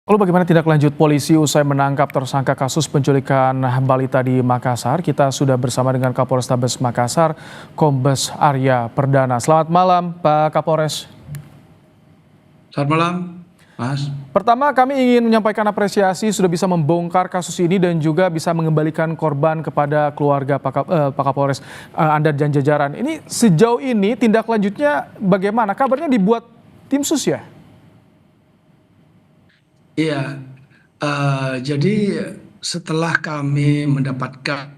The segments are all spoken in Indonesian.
Lalu bagaimana tindak lanjut polisi usai menangkap tersangka kasus penculikan balita di Makassar? Kita sudah bersama dengan Kapolrestabes Makassar, Kombes Arya Perdana. Selamat malam, Pak Kapolres. Selamat malam, Mas. Pertama, kami ingin menyampaikan apresiasi sudah bisa membongkar kasus ini dan juga bisa mengembalikan korban kepada keluarga Pak Kapolres, Anda dan jajaran. Ini sejauh ini tindak lanjutnya bagaimana? Kabarnya dibuat tim sus ya? Iya, jadi setelah kami mendapatkan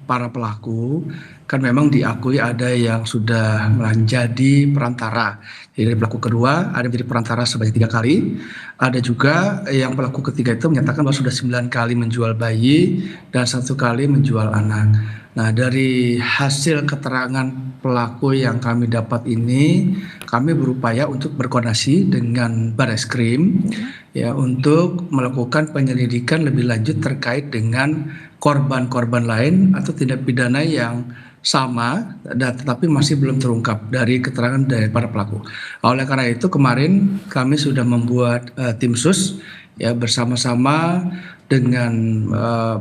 para pelaku, kan memang diakui ada yang sudah menjadi perantara. Jadi pelaku kedua ada menjadi perantara sebanyak 3 kali. Ada juga yang pelaku ketiga itu menyatakan bahwa sudah 9 kali menjual bayi dan 1 kali menjual anak. Nah, dari hasil keterangan pelaku yang kami dapat ini, kami berupaya untuk berkoordinasi dengan Bareskrim ya untuk melakukan penyelidikan lebih lanjut terkait dengan korban-korban lain atau tindak pidana yang sama tetapi masih belum terungkap dari keterangan dari para pelaku. Oleh karena itu kemarin kami sudah membuat tim sus ya bersama-sama dengan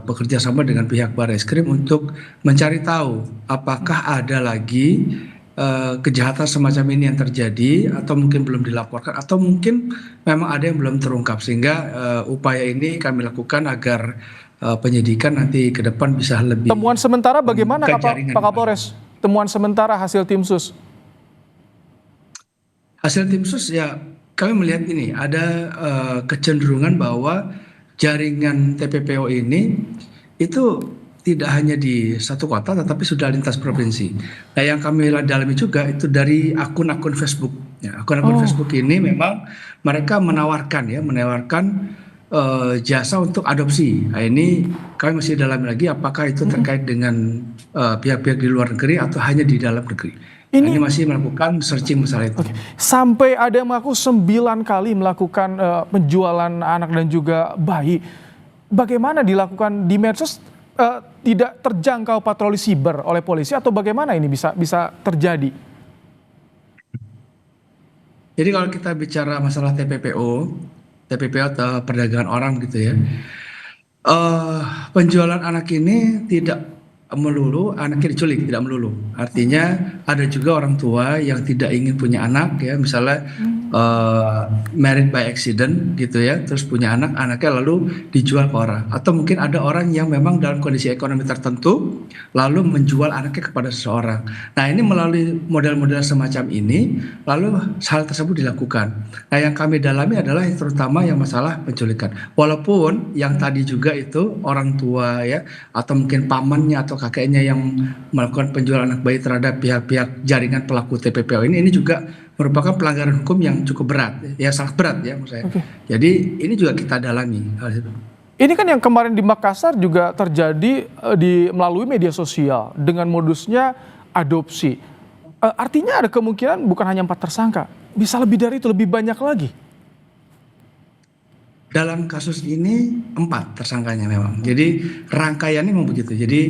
bekerja sama dengan pihak Bareskrim untuk mencari tahu apakah ada lagi kejahatan semacam ini yang terjadi atau mungkin belum dilaporkan atau mungkin memang ada yang belum terungkap, sehingga upaya ini kami lakukan agar penyidikan nanti ke depan bisa lebih. Temuan sementara bagaimana Pak Kapolres? Temuan sementara hasil tim sus? Hasil tim sus ya kami melihat ini ada kecenderungan bahwa jaringan TPPO ini itu tidak hanya di satu kota tetapi sudah lintas provinsi. Nah, yang kami dalami juga itu dari akun-akun Facebook. Ya, akun-akun Facebook ini memang mereka menawarkan jasa untuk adopsi. Nah, ini kami masih dalami lagi apakah itu terkait dengan pihak-pihak di luar negeri atau hanya di dalam negeri. Ini masih melakukan searching masalah itu. Sampai ada yang mengaku 9 kali melakukan penjualan anak dan juga bayi. Bagaimana dilakukan di medsos, tidak terjangkau patroli siber oleh polisi atau bagaimana ini bisa terjadi? Jadi kalau kita bicara masalah TPPO atau perdagangan orang gitu ya, penjualan anak ini tidak melulu anaknya diculik, tidak melulu. Artinya ada juga orang tua yang tidak ingin punya anak ya, misalnya married by accident gitu ya, terus punya anaknya lalu dijual ke orang. Atau mungkin ada orang yang memang dalam kondisi ekonomi tertentu lalu menjual anaknya kepada seseorang. Nah, ini melalui model-model semacam ini lalu hal tersebut dilakukan. Nah, yang kami dalami adalah terutama yang masalah penculikan. Walaupun yang tadi juga itu orang tua ya atau mungkin pamannya atau kakeknya yang melakukan penjualan anak bayi terhadap pihak-pihak jaringan pelaku TPPO ini juga merupakan pelanggaran hukum yang cukup berat, ya sangat berat ya menurut saya. Jadi ini juga kita dalami hal itu. Ini kan yang kemarin di Makassar juga terjadi melalui media sosial dengan modusnya adopsi. Artinya ada kemungkinan bukan hanya 4 tersangka, bisa lebih dari itu, lebih banyak lagi. Dalam kasus ini 4 tersangkanya memang. Jadi rangkaiannya memang begitu. Jadi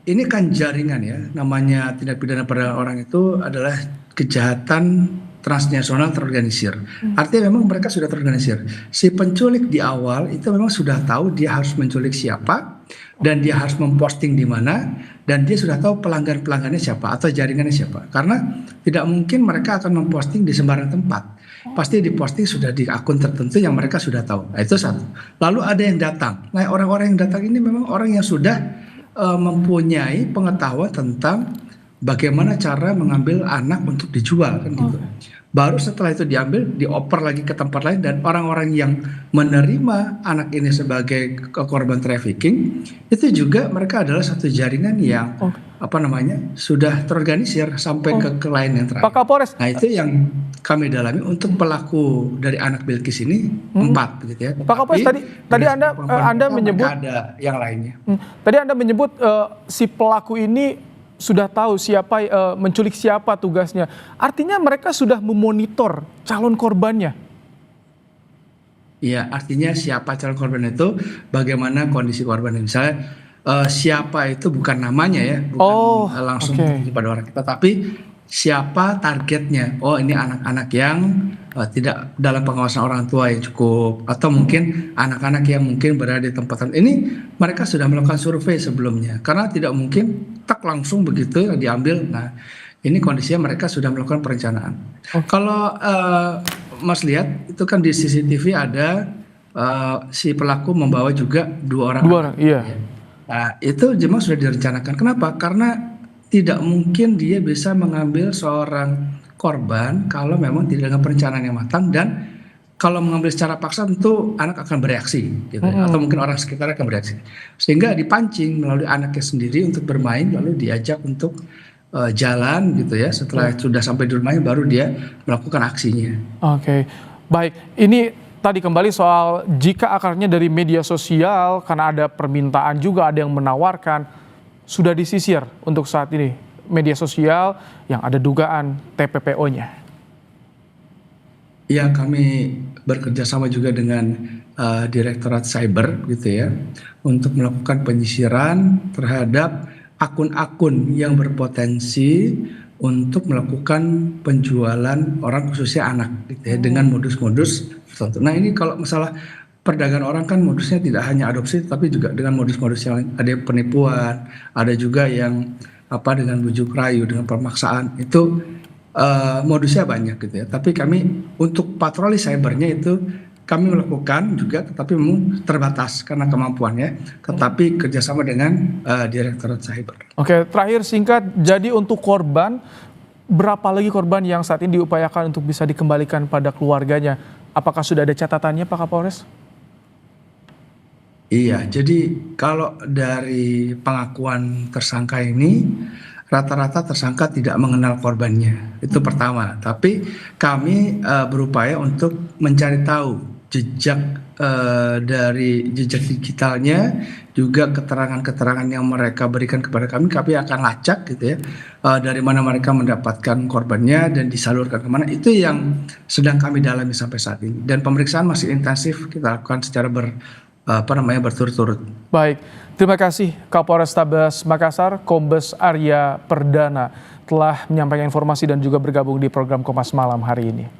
ini kan jaringan ya, namanya tindak pidana perdagangan orang itu adalah kejahatan transnasional terorganisir. Artinya memang mereka sudah terorganisir. Si penculik di awal itu memang sudah tahu dia harus menculik siapa dan dia harus memposting di mana dan dia sudah tahu pelanggan-pelanggannya siapa atau jaringannya siapa. Karena tidak mungkin mereka akan memposting di sembarang tempat. Pasti diposting sudah di akun tertentu yang mereka sudah tahu. Nah, itu satu. Lalu ada yang datang. Nah, orang-orang yang datang ini memang orang yang sudah mempunyai pengetahuan tentang bagaimana cara mengambil anak untuk dijual kan gitu. Baru setelah itu diambil, dioper lagi ke tempat lain dan orang-orang yang menerima anak ini sebagai korban trafficking itu juga mereka adalah satu jaringan yang sudah terorganisir sampai ke klien yang terakhir. Pak Kapolres. Nah, itu yang kami dalami untuk pelaku dari anak Bilkis ini 4 begitu ya. Pak Kapolres, tadi Anda menyebut ada yang lainnya. Tadi Anda menyebut si pelaku ini sudah tahu siapa menculik siapa tugasnya. Artinya mereka sudah memonitor calon korbannya. Iya, artinya siapa calon korban itu, bagaimana kondisi korban. Misalnya siapa itu bukan namanya ya, bukan langsung pada orang kita, tapi siapa targetnya. Oh, ini anak-anak yang tidak dalam pengawasan orang tua yang cukup, atau mungkin anak-anak yang mungkin berada di tempat ini. Mereka sudah melakukan survei sebelumnya, karena tidak mungkin tak langsung begitu diambil. Nah, ini kondisinya mereka sudah melakukan perencanaan. Kalau Mas lihat itu kan di CCTV ada si pelaku membawa juga 2 orang. 2 orang, iya. Nah, itu memang sudah direncanakan. Kenapa? Karena tidak mungkin dia bisa mengambil seorang korban kalau memang tidak dengan perencanaan yang matang, dan kalau mengambil secara paksa tentu anak akan bereaksi gitu ya, atau mungkin orang sekitar akan bereaksi. Sehingga dipancing melalui anaknya sendiri untuk bermain, lalu diajak untuk jalan gitu ya. Setelah sudah sampai di rumahnya baru dia melakukan aksinya. Oke, baik. Ini tadi kembali soal jika akarnya dari media sosial karena ada permintaan juga, ada yang menawarkan, sudah disisir untuk saat ini media sosial yang ada dugaan TPPO-nya. Ya, kami bekerja sama juga dengan Direktorat Cyber gitu ya, untuk melakukan penyisiran terhadap akun-akun yang berpotensi untuk melakukan penjualan orang, khususnya anak gitu ya, dengan modus-modus tertentu. Nah, ini kalau masalah perdagangan orang kan modusnya tidak hanya adopsi, tapi juga dengan modus-modus yang ada penipuan, ada juga yang dengan bujuk rayu, dengan pemaksaan. Itu modusnya banyak gitu ya. Tapi kami untuk patroli cybernya itu kami melakukan juga, tetapi memang terbatas karena kemampuannya, tetapi kerjasama dengan Direktorat Cyber. Oke, terakhir singkat, jadi untuk korban, berapa lagi korban yang saat ini diupayakan untuk bisa dikembalikan pada keluarganya? Apakah sudah ada catatannya, Pak Kapolres? Iya, jadi kalau dari pengakuan tersangka ini, rata-rata tersangka tidak mengenal korbannya. Itu pertama. Tapi kami berupaya untuk mencari tahu jejak dari jejak digitalnya, juga keterangan-keterangan yang mereka berikan kepada kami akan lacak gitu ya, dari mana mereka mendapatkan korbannya dan disalurkan kemana. Itu yang sedang kami dalami sampai saat ini. Dan pemeriksaan masih intensif kita lakukan secara berturut-turut. Baik, terima kasih Kapolrestabes Makassar, Kombes Arya Perdana telah menyampaikan informasi dan juga bergabung di program Kompas Malam hari ini.